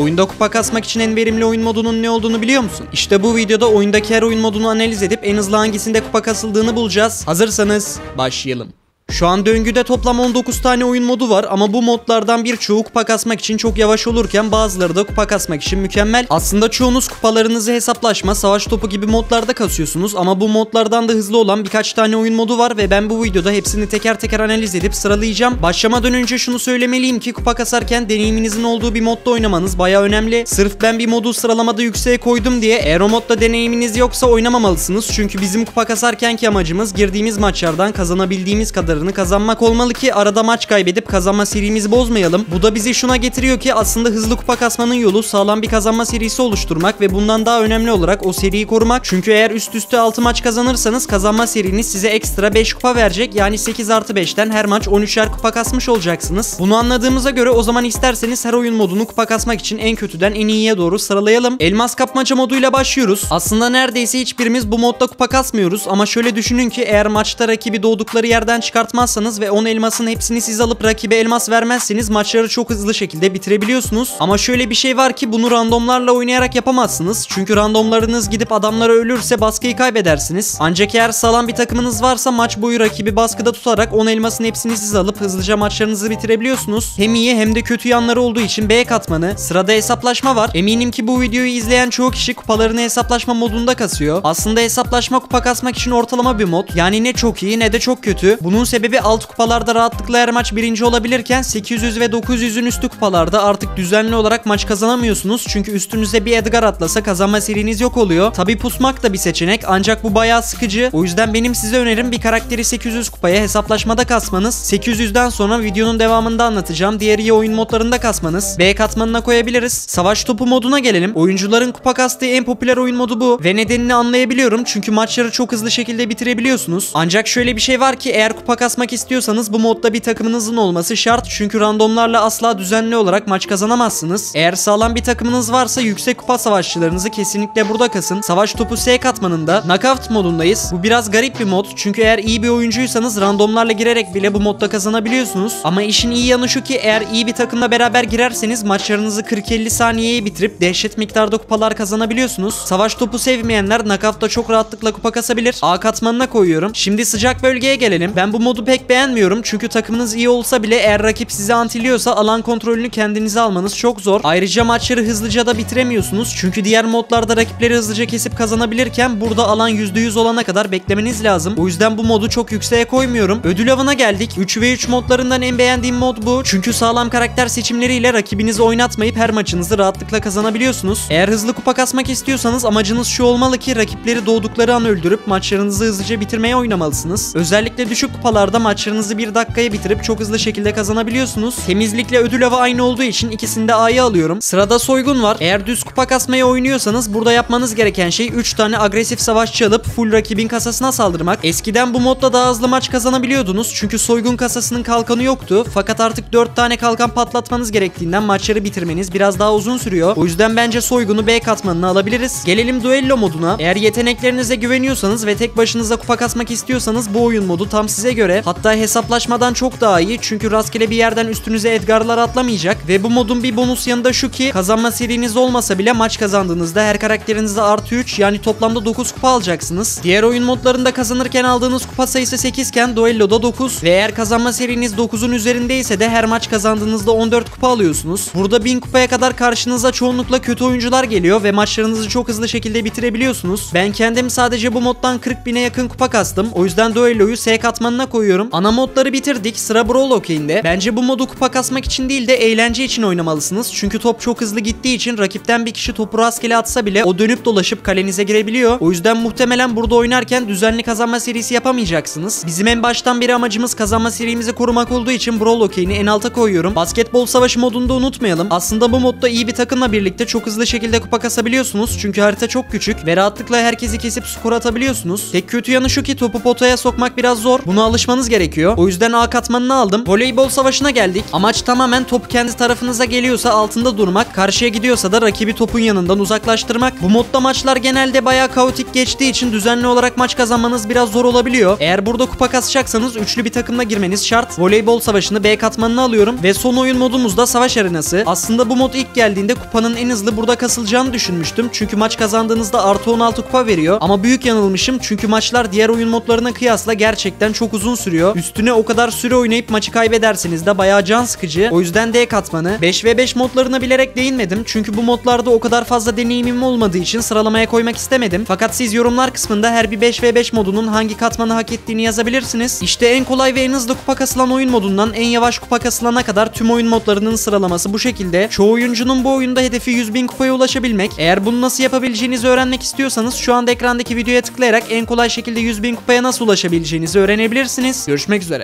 Oyunda kupa kasmak için en verimli oyun modunun ne olduğunu biliyor musun? İşte bu videoda oyundaki her oyun modunu analiz edip en hızlı hangisinde kupa kasıldığını bulacağız. Hazırsanız başlayalım. Şu an döngüde toplam 19 tane oyun modu var ama bu modlardan birçoğu kupa kasmak için çok yavaş olurken bazıları da kupa kasmak için mükemmel. Aslında çoğunuz kupalarınızı hesaplaşma, savaş topu gibi modlarda kasıyorsunuz ama bu modlardan da hızlı olan birkaç tane oyun modu var ve ben bu videoda hepsini teker teker analiz edip sıralayacağım. Başlamadan önce şunu söylemeliyim ki kupa kasarken deneyiminizin olduğu bir modda oynamanız baya önemli. Sırf ben bir modu sıralamada yükseğe koydum diye eğer o modda deneyiminiz yoksa oynamamalısınız. Çünkü bizim kupa kasarkenki amacımız girdiğimiz maçlardan kazanabildiğimiz kadarını kazanmak olmalı ki arada maç kaybedip kazanma serimizi bozmayalım. Bu da bizi şuna getiriyor ki aslında hızlı kupa kasmanın yolu sağlam bir kazanma serisi oluşturmak ve bundan daha önemli olarak o seriyi korumak. Çünkü eğer üst üste 6 maç kazanırsanız kazanma seriniz size ekstra 5 kupa verecek. Yani 8+5'ten her maç 13'er kupa kasmış olacaksınız. Bunu anladığımıza göre o zaman isterseniz her oyun modunu kupa kasmak için en kötüden en iyiye doğru sıralayalım. Elmas kapmaca moduyla başlıyoruz. Aslında neredeyse hiçbirimiz bu modda kupa kasmıyoruz ama şöyle düşünün ki eğer maçta rakibi doğdukları yerden çıkartmazsanız ve 10 elmasın hepsini siz alıp rakibe elmas vermezseniz maçları çok hızlı şekilde bitirebiliyorsunuz. Ama şöyle bir şey var ki bunu randomlarla oynayarak yapamazsınız. Çünkü randomlarınız gidip adamlara ölürse baskıyı kaybedersiniz. Ancak eğer sağlam bir takımınız varsa maç boyu rakibi baskıda tutarak 10 elmasın hepsini siz alıp hızlıca maçlarınızı bitirebiliyorsunuz. Hem iyi hem de kötü yanları olduğu için B katmanı. Sırada hesaplaşma var. Eminim ki bu videoyu izleyen çoğu kişi kupalarını hesaplaşma modunda kasıyor. Aslında hesaplaşma kupa kasmak için ortalama bir mod. Yani ne çok iyi ne de çok kötü. Bunun sebebi alt kupalarda rahatlıkla her maç birinci olabilirken 800 ve 900'ün üstü kupalarda artık düzenli olarak maç kazanamıyorsunuz. Çünkü üstünüze bir Edgar atlasa kazanma seriniz yok oluyor. Tabi pusmak da bir seçenek ancak bu bayağı sıkıcı. O yüzden benim size önerim bir karakteri 800 kupaya hesaplaşmada kasmanız. 800'den sonra videonun devamında anlatacağım diğer iyi oyun modlarında kasmanız. B katmanına koyabiliriz. Savaş topu moduna gelelim. Oyuncuların kupa kastığı en popüler oyun modu bu ve nedenini anlayabiliyorum çünkü maçları çok hızlı şekilde bitirebiliyorsunuz. Ancak şöyle bir şey var ki eğer kupa kasmak istiyorsanız bu modda bir takımınızın olması şart çünkü randomlarla asla düzenli olarak maç kazanamazsınız. Eğer sağlam bir takımınız varsa yüksek kupa savaşçılarınızı kesinlikle burada kasın. Savaş topu S katmanında knockout modundayız. Bu biraz garip bir mod çünkü eğer iyi bir oyuncuysanız randomlarla girerek bile bu modda kazanabiliyorsunuz. Ama işin iyi yanı şu ki eğer iyi bir takımla beraber girerseniz maçlarınızı 40-50 saniyeye bitirip dehşet miktarda kupalar kazanabiliyorsunuz. Savaş topu sevmeyenler knockout'ta çok rahatlıkla kupa kasabilir. A katmanına koyuyorum. Şimdi sıcak bölgeye gelelim. Ben bu modu pek beğenmiyorum çünkü takımınız iyi olsa bile eğer rakip sizi antiliyorsa alan kontrolünü kendinize almanız çok zor. Ayrıca maçları hızlıca da bitiremiyorsunuz çünkü diğer modlarda rakipleri hızlıca kesip kazanabilirken burada alan %100 olana kadar beklemeniz lazım. O yüzden bu modu çok yükseğe koymuyorum. Ödül avına geldik. 3v3 modlarından en beğendiğim mod bu. Çünkü sağlam karakter seçimleriyle rakibinizi oynatmayıp her maçınızı rahatlıkla kazanabiliyorsunuz. Eğer hızlı kupa kasmak istiyorsanız amacınız şu olmalı ki rakipleri doğdukları an öldürüp maçlarınızı hızlıca bitirmeye oynamalısınız. Özellikle düşük kupalarda maçlarınızı 1 dakikaya bitirip çok hızlı şekilde kazanabiliyorsunuz. Temizlikle ödül avı aynı olduğu için ikisini de A'ya alıyorum. Sırada soygun var. Eğer düz kupa kasmaya oynuyorsanız burada yapmanız gereken şey 3 tane agresif savaşçı alıp full rakibin kasasına saldırmak. Eskiden bu modda daha hızlı maç kazanabiliyordunuz çünkü soygun kasasının kalkanı yoktu. Fakat artık 4 tane kalkan patlatmanız gerektiğinden maçları bitirmeniz biraz daha uzun sürüyor. O yüzden bence soygunu B katmanına alabiliriz. Gelelim duello moduna. Eğer yeteneklerinize güveniyorsanız ve tek başınıza kupa kasmak istiyorsanız bu oyun modu tam size göre. Hatta hesaplaşmadan çok daha iyi çünkü rastgele bir yerden üstünüze Edgar'lar atlamayacak ve bu modun bir bonus yanı da şu ki kazanma seriniz olmasa bile maç kazandığınızda her karakterinizde +3 yani toplamda 9 kupa alacaksınız. Diğer oyun modlarında kazanırken aldığınız kupa sayısı 8 iken duelloda 9 ve eğer kazanma seriniz 9'un üzerindeyse de her maç kazandığınızda 14 kupa alıyorsunuz. Burada 1000 kupaya kadar karşınıza çoğunlukla kötü oyuncular geliyor ve maçlarınızı çok hızlı şekilde bitirebiliyorsunuz. Ben kendim sadece bu moddan 40.000'e yakın kupa kastım. O yüzden duelloyu S katmanına koyuyorum. Ana modları bitirdik. Sıra Brawl Okey'inde. Bence bu modu kupa kasmak için değil de eğlence için oynamalısınız. Çünkü top çok hızlı gittiği için rakipten bir kişi topu rastgele atsa bile o dönüp dolaşıp kalenize girebiliyor. O yüzden muhtemelen burada oynarken düzenli kazanma serisi yapamayacaksınız. Bizim en baştan beri amacımız kazanma serimizi korumak olduğu için Brawl Okey'ini en alta koyuyorum. Basketbol savaşı modunu da unutmayalım. Aslında bu modda iyi bir takımla birlikte çok hızlı şekilde kupa kasabiliyorsunuz. Çünkü harita çok küçük ve rahatlıkla herkesi kesip skor atabiliyorsunuz. Tek kötü yanı şu ki topu potaya sokmak biraz zor. Buna alışmanız çalışmanız gerekiyor. O yüzden A katmanını aldım. Voleybol savaşına geldik. Amaç tamamen top kendi tarafınıza geliyorsa altında durmak, karşıya gidiyorsa da rakibi topun yanından uzaklaştırmak. Bu modda maçlar genelde bayağı kaotik geçtiği için düzenli olarak maç kazanmanız biraz zor olabiliyor. Eğer burada kupa kasacaksanız üçlü bir takımla girmeniz şart. Voleybol savaşını B katmanına alıyorum ve son oyun modumuz da savaş arenası. Aslında bu mod ilk geldiğinde kupanın en hızlı burada kasılacağını düşünmüştüm. Çünkü maç kazandığınızda artı 16 kupa veriyor. Ama büyük yanılmışım çünkü maçlar diğer oyun modlarına kıyasla gerçekten çok uzun sürüyor. Üstüne o kadar süre oynayıp maçı kaybederseniz de bayağı can sıkıcı. O yüzden D katmanı. 5v5 modlarına bilerek değinmedim. Çünkü bu modlarda o kadar fazla deneyimim olmadığı için sıralamaya koymak istemedim. Fakat siz yorumlar kısmında her bir 5v5 modunun hangi katmanı hak ettiğini yazabilirsiniz. İşte en kolay ve en hızlı kupa kasılan oyun modundan en yavaş kupa kasılana kadar tüm oyun modlarının sıralaması bu şekilde. Çoğu oyuncunun bu oyunda hedefi 100.000 kupaya ulaşabilmek. Eğer bunu nasıl yapabileceğinizi öğrenmek istiyorsanız şu anda ekrandaki videoya tıklayarak en kolay şekilde 100.000 kupaya nasıl ulaşabileceğinizi öğrenebilirsiniz. Görüşmek üzere.